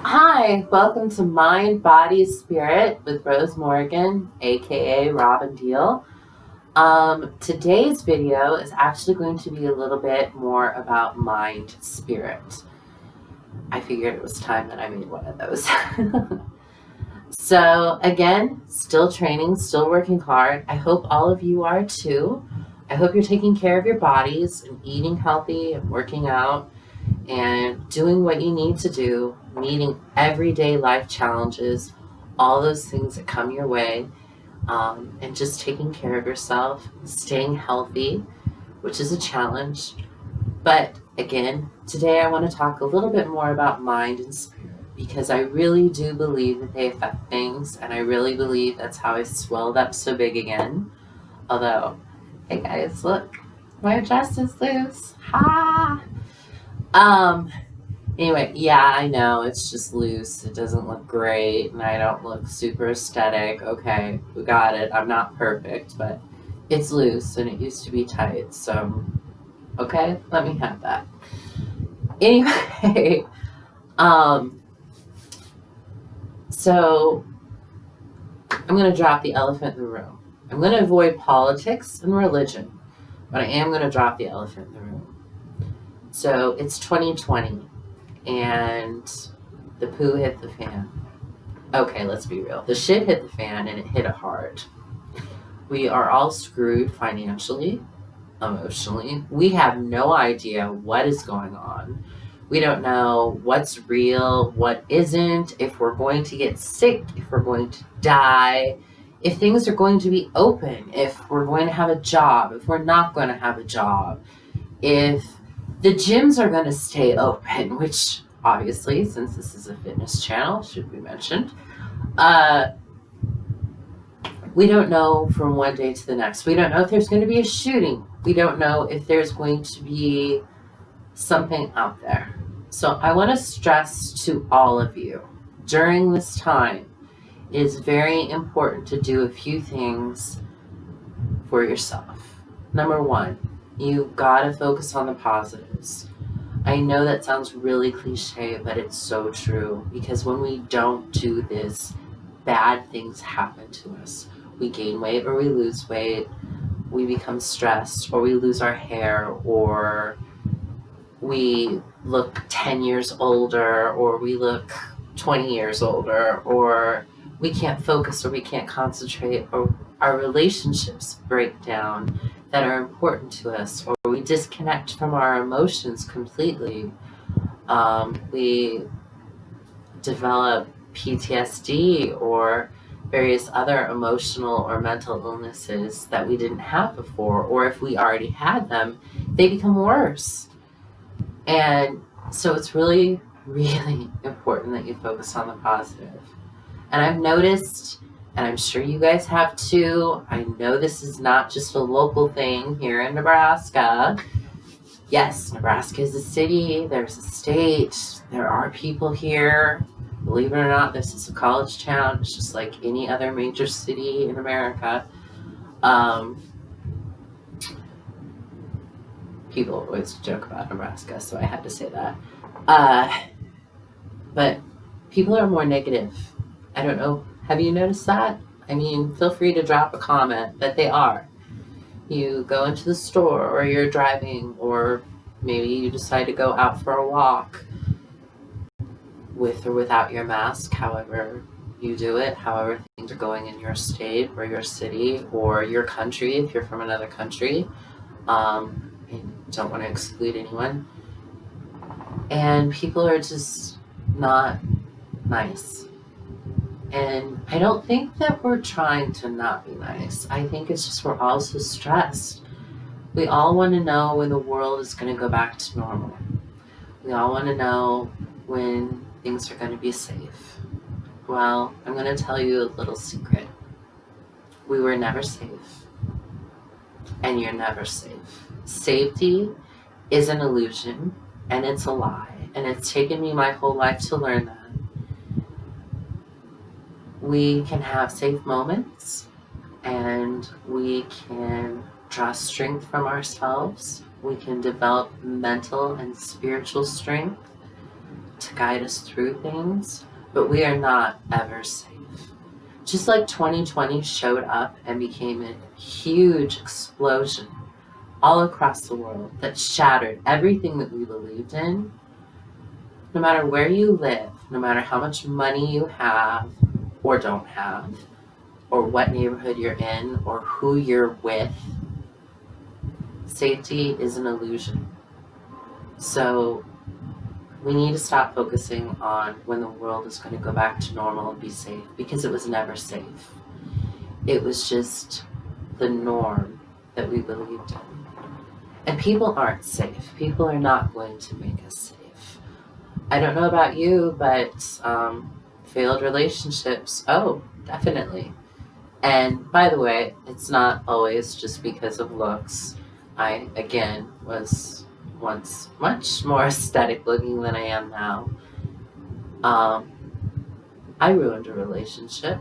Hi, welcome to Mind, Body, Spirit with Rose Morgan, aka Robin Deal. Today's video is actually going to be a little bit more about mind, spirit. I figured it was time that I made one of those. So, again, still training, still working hard. I hope all of you are too. I hope you're taking care of your bodies and eating healthy and working out and doing what you need to do, meeting everyday life challenges, all those things that come your way, and just taking care of yourself, staying healthy, which is a challenge. But again, today I want to talk a little bit more about mind and spirit because I really do believe that they affect things, and I really believe that's how I swelled up so big again. Although, hey guys, look, my dress is loose. Ha! Um, Anyway, yeah, I know it's just loose. It doesn't look great, and I don't look super aesthetic. Okay, we got it. I'm not perfect, but it's loose, and it used to be tight. So, okay, let me have that. Anyway, um, so I'm going to drop the elephant in the room. I'm going to avoid politics and religion, but I am going to drop the elephant in the room. So it's 2020, and the poo hit the fan. Okay, let's be real. The shit hit the fan and it hit it hard. We are all screwed financially, emotionally. We have no idea what is going on. We don't know what's real, what isn't, if we're going to get sick, if we're going to die, if things are going to be open, if we're going to have a job, if we're not going to have a job, if the gyms are going to stay open, which obviously, since this is a fitness channel, should be mentioned. We don't know from one day to the next. We don't know if there's going to be a shooting. We don't know if there's going to be something out there. So I want to stress to all of you during this time, it is very important to do a few things for yourself. Number one, you gotta focus on the positives. I know that sounds really cliche, but it's so true because when we don't do this, bad things happen to us. We gain weight or we lose weight, we become stressed, or we lose our hair, or we look 10 years older, or we look 20 years older, or we can't focus, or we can't concentrate, or our relationships break down that are important to us, or we disconnect from our emotions completely. We develop PTSD or various other emotional or mental illnesses that we didn't have before, or if we already had them, they become worse. And so it's really, really important that you focus on the positive. And I've noticed, and I'm sure you guys have too, I know this is not just a local thing here in Nebraska. Yes, Nebraska is a city, there's a state, there are people here. Believe it or not, this is a college town. It's just like any other major city in America. People always joke about Nebraska, so I had to say that. But people are more negative. I don't know. Have you noticed that? I mean, feel free to drop a comment, but they are. You go into the store, or you're driving, or maybe you decide to go out for a walk with or without your mask, however you do it, however things are going in your state or your city or your country if you're from another country. I don't want to exclude anyone. And people are just not nice. And I don't think that we're trying to not be nice. I think it's just we're all so stressed. We all want to know when the world is going to go back to normal. We all want to know when things are going to be safe. Well, I'm going to tell you a little secret. We were never safe. And you're never safe. Safety is an illusion, and it's a lie. And it's taken me my whole life to learn that. We can have safe moments, and we can draw strength from ourselves. We can develop mental and spiritual strength to guide us through things, but we are not ever safe. Just like 2020 showed up and became a huge explosion all across the world that shattered everything that we believed in, no matter where you live, no matter how much money you have or don't have, or what neighborhood you're in, or who you're with, safety is an illusion. So we need to stop focusing on when the world is going to go back to normal and be safe, because it was never safe. It was just the norm that we believed in. And people aren't safe. People are not going to make us safe. I don't know about you, but failed relationships, oh, definitely. And by the way, it's not always just because of looks. I, again, was once much more aesthetic looking than I am now. I ruined a relationship.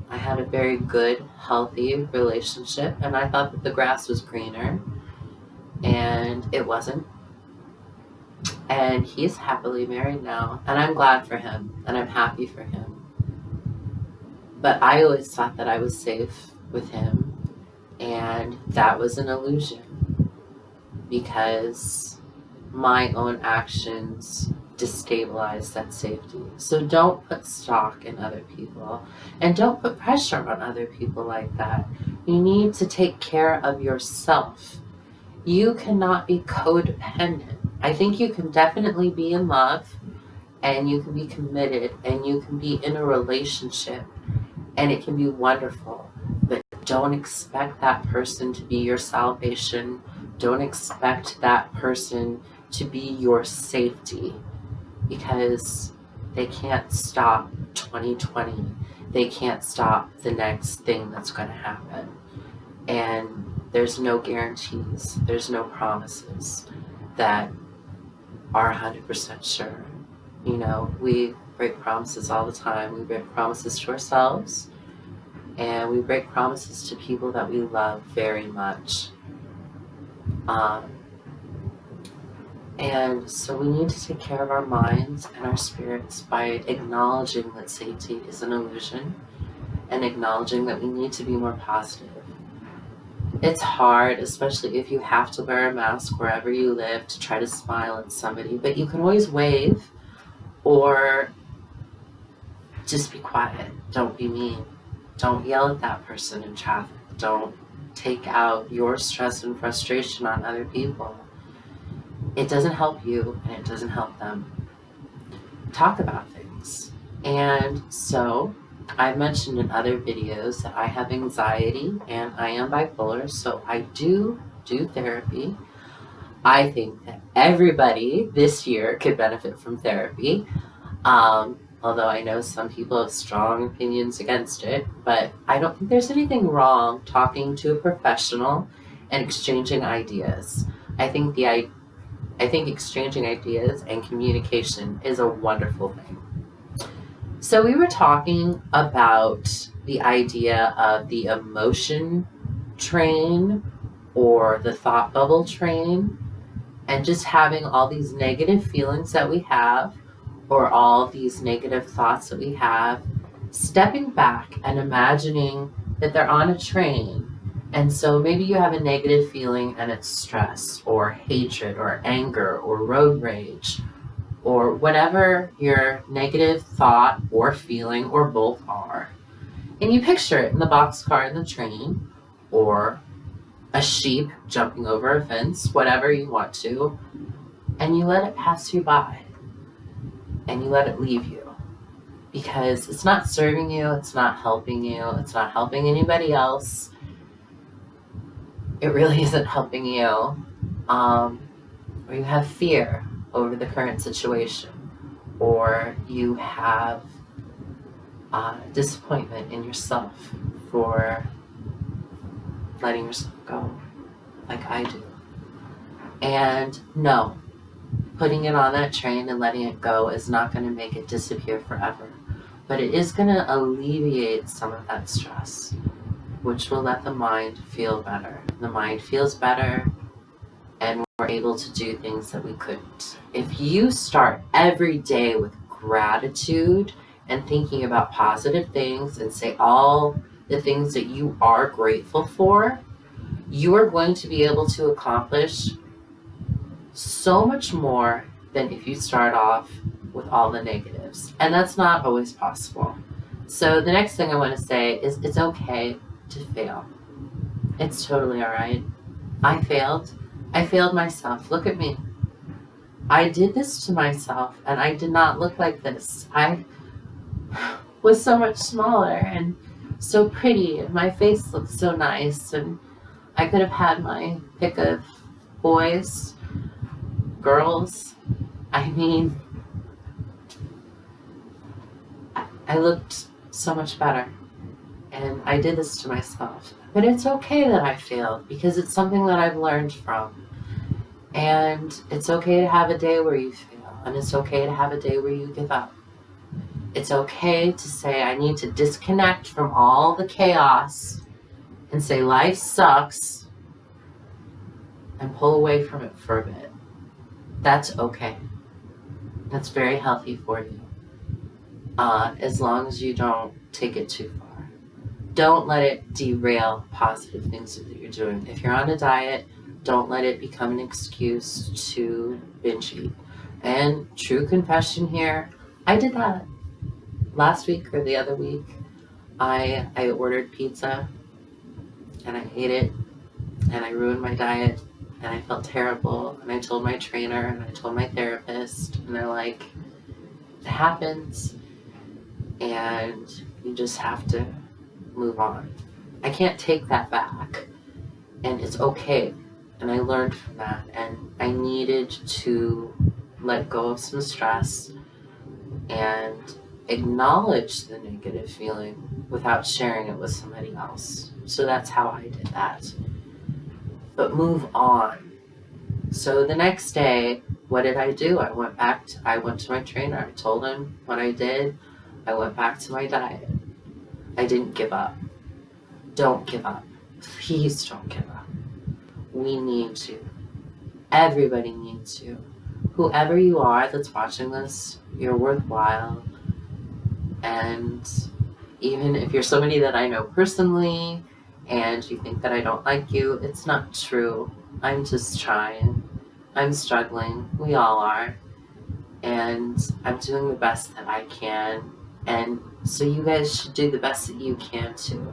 I had a very good, healthy relationship, and I thought that the grass was greener, and it wasn't. And he's happily married now, and I'm glad for him, and I'm happy for him. But I always thought that I was safe with him, and that was an illusion, because my own actions destabilize that safety. So don't put stock in other people, and don't put pressure on other people like that. You need to take care of yourself. You cannot be codependent. I think you can definitely be in love, and you can be committed, and you can be in a relationship, and it can be wonderful, but don't expect that person to be your salvation. Don't expect that person to be your safety, because they can't stop 2020. They can't stop the next thing that's going to happen. And there's no guarantees. There's no promises that are 100% sure. You know, we break promises all the time. We break promises to ourselves, and we break promises to people that we love very much. And so we need to take care of our minds and our spirits by acknowledging that safety is an illusion, and acknowledging that we need to be more positive. It's hard, especially if you have to wear a mask wherever you live, to try to smile at somebody, but you can always wave, or just be quiet. Don't be mean. Don't yell at that person in traffic. Don't take out your stress and frustration on other people. It doesn't help you, and it doesn't help them. Talk about things. And so I've mentioned in other videos that I have anxiety and I am bipolar, so I do therapy. I think that everybody this year could benefit from therapy. Although I know some people have strong opinions against it, but I don't think there's anything wrong talking to a professional and exchanging ideas. I think exchanging ideas and communication is a wonderful thing. So we were talking about the idea of the emotion train, or the thought bubble train, and just having all these negative feelings that we have, or all these negative thoughts that we have, stepping back and imagining that they're on a train. And so maybe you have a negative feeling and it's stress or hatred or anger or road rage, or whatever your negative thought or feeling or both are. And you picture it in the boxcar in the train, or a sheep jumping over a fence, whatever you want to, and you let it pass you by, and you let it leave you, because it's not serving you, it's not helping you, it's not helping anybody else. It really isn't helping you. Or you have fear over the current situation, or you have disappointment in yourself for letting yourself go, like I do. And no, putting it on that train and letting it go is not going to make it disappear forever, but it is going to alleviate some of that stress, which will let the mind feel better. The mind feels better, and we're we're able to do things that we couldn't. If you start every day with gratitude and thinking about positive things and say all the things that you are grateful for, you are going to be able to accomplish so much more than if you start off with all the negatives. And that's not always possible. So the next thing I want to say is it's okay to fail. It's totally all right. I failed. I failed myself. Look at me. I did this to myself, and I did not look like this. I was so much smaller and so pretty, and my face looked so nice, and I could have had my pick of boys, girls. I mean, I looked so much better, and I did this to myself. But it's okay that I failed, because it's something that I've learned from. And it's okay to have a day where you fail, and it's okay to have a day where you give up. It's okay to say, I need to disconnect from all the chaos and say life sucks and pull away from it for a bit. That's okay. That's very healthy for you. As long as you don't take it too far. Don't let it derail positive things that you're doing. If you're on a diet, don't let it become an excuse to binge eat. And true confession here, I did that last week or the other week. I ordered pizza and I ate it and I ruined my diet and I felt terrible, and I told my trainer and I told my therapist, and they're like, it happens and you just have to move on. I can't take that back, and it's okay. And I learned from that, and I needed to let go of some stress and acknowledge the negative feeling without sharing it with somebody else. So that's how I did that. But move on. So the next day, what did I do? I went to my trainer. I told him what I did. I went back to my diet. I didn't give up. Don't give up. Please don't give up. We need to. Everybody needs to. Whoever you are that's watching this, you're worthwhile. And even if you're somebody that I know personally and you think that I don't like you, it's not true. I'm just trying. I'm struggling. We all are. And I'm doing the best that I can. And so you guys should do the best that you can too.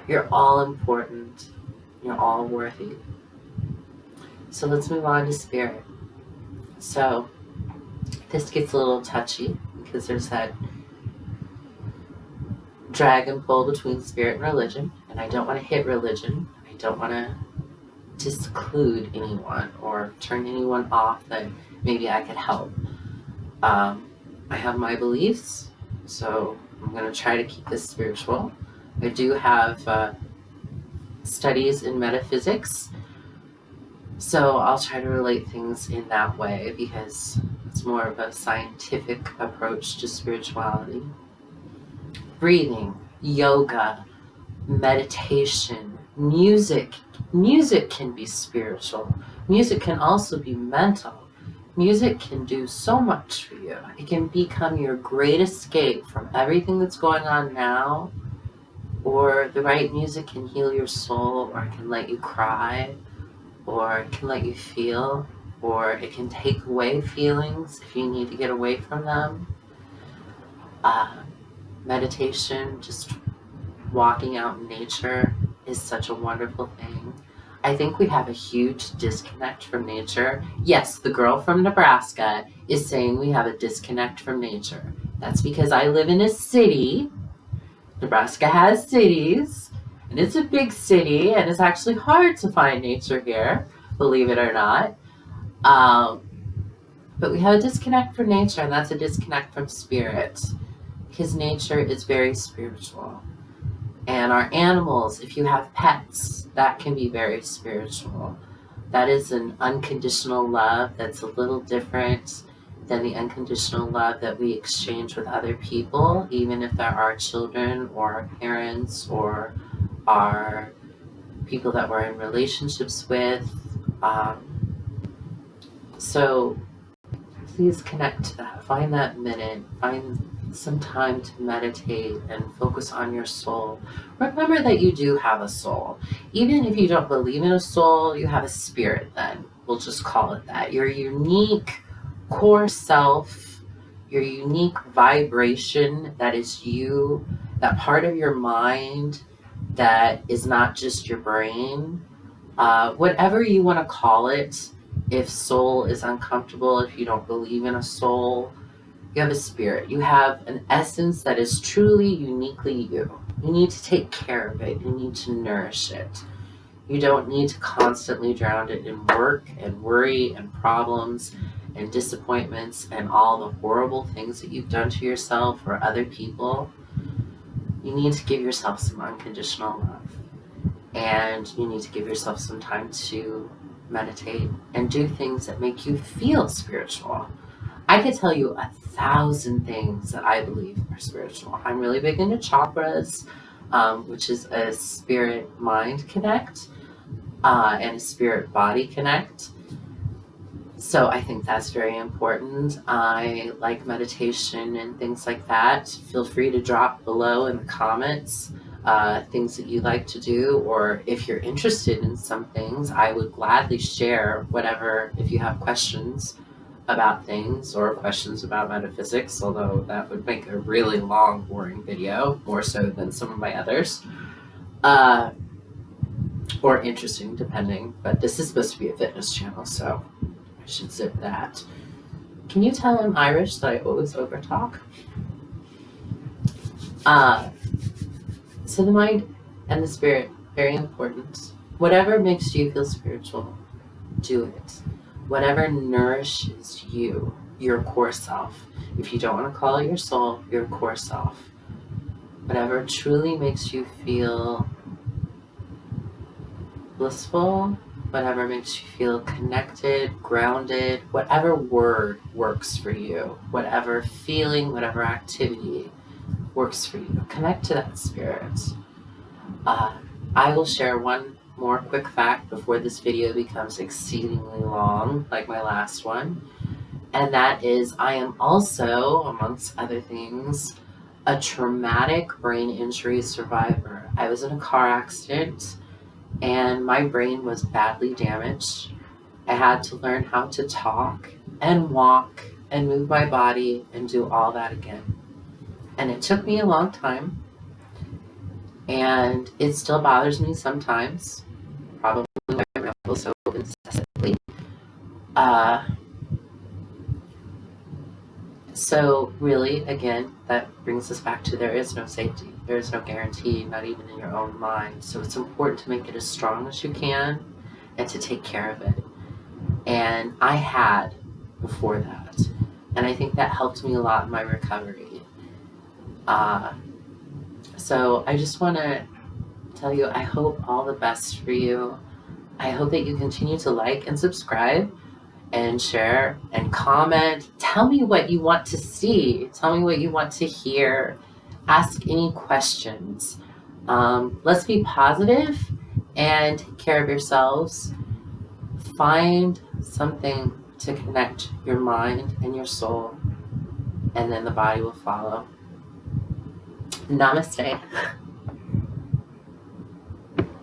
You're all important. You're all worthy. So let's move on to spirit. So this gets a little touchy because there's that drag and pull between spirit and religion, and I don't want to hit religion. I don't want to disclude anyone or turn anyone off that maybe I could help. I have my beliefs, so I'm going to try to keep this spiritual. I do have studies in metaphysics, so I'll try to relate things in that way because it's more of a scientific approach to spirituality. Breathing, yoga, meditation, music. Music can be spiritual. Music can also be mental. Music can do so much for you. It can become your great escape from everything that's going on now, or the right music can heal your soul, or it can let you cry, or it can let you feel, or it can take away feelings if you need to get away from them. Meditation, just walking out in nature is such a wonderful thing. I think we have a huge disconnect from nature. Yes, the girl from Nebraska is saying we have a disconnect from nature. That's because I live in a city. Nebraska has cities, and it's a big city, and it's actually hard to find nature here, believe it or not. But we have a disconnect from nature, and that's a disconnect from spirit, because nature is very spiritual. And our animals, if you have pets, that can be very spiritual. That is an unconditional love that's a little different than the unconditional love that we exchange with other people, even if they're our children or our parents or our people that we're in relationships with. So please connect to that. Find that minute. Find some time to meditate and focus on your soul. Remember that you do have a soul. Even if you don't believe in a soul, you have a spirit then. We'll just call it that. Your unique core self, your unique vibration that is you, that part of your mind that is not just your brain. Whatever you want to call it, if soul is uncomfortable, if you don't believe in a soul, you have a spirit. You have an essence that is truly uniquely you. You need to take care of it. You need to nourish it. You don't need to constantly drown it in work and worry and problems and disappointments and all the horrible things that you've done to yourself or other people. You need to give yourself some unconditional love. And you need to give yourself some time to meditate and do things that make you feel spiritual. I could tell you 1,000 things that I believe are spiritual. I'm really big into chakras, which is a spirit-mind connect and a spirit-body connect. So I think that's very important. I like meditation and things like that. Feel free to drop below in the comments things that you like to do, or if you're interested in some things, I would gladly share whatever, if you have questions about things or questions about metaphysics, although that would make a really long, boring video, more so than some of my others, or interesting, depending, but this is supposed to be a fitness channel, so I should zip that. Can you tell I'm Irish that I always overtalk? So the mind and the spirit, very important. Whatever makes you feel spiritual, do it. Whatever nourishes you, your core self. If you don't want to call it your soul, your core self. Whatever truly makes you feel blissful, whatever makes you feel connected, grounded, whatever word works for you, whatever feeling, whatever activity works for you. Connect to that spirit. I will share one more quick fact before this video becomes exceedingly long, like my last one. And that is, I am also, amongst other things, a traumatic brain injury survivor. I was in a car accident and my brain was badly damaged. I had to learn how to talk and walk and move my body and do all that again. And it took me a long time, and it still bothers me sometimes, probably why I ramble so incessantly. So really, again, that brings us back to there is no safety. There is no guarantee, not even in your own mind. So it's important to make it as strong as you can and to take care of it. And I had before that. And I think that helped me a lot in my recovery. So I just want to tell you, I hope all the best for you. I hope that you continue to like and subscribe and share and comment. Tell me what you want to see. Tell me what you want to hear. Ask any questions. Let's be positive and take care of yourselves. Find something to connect your mind and your soul, and then the body will follow. Namaste.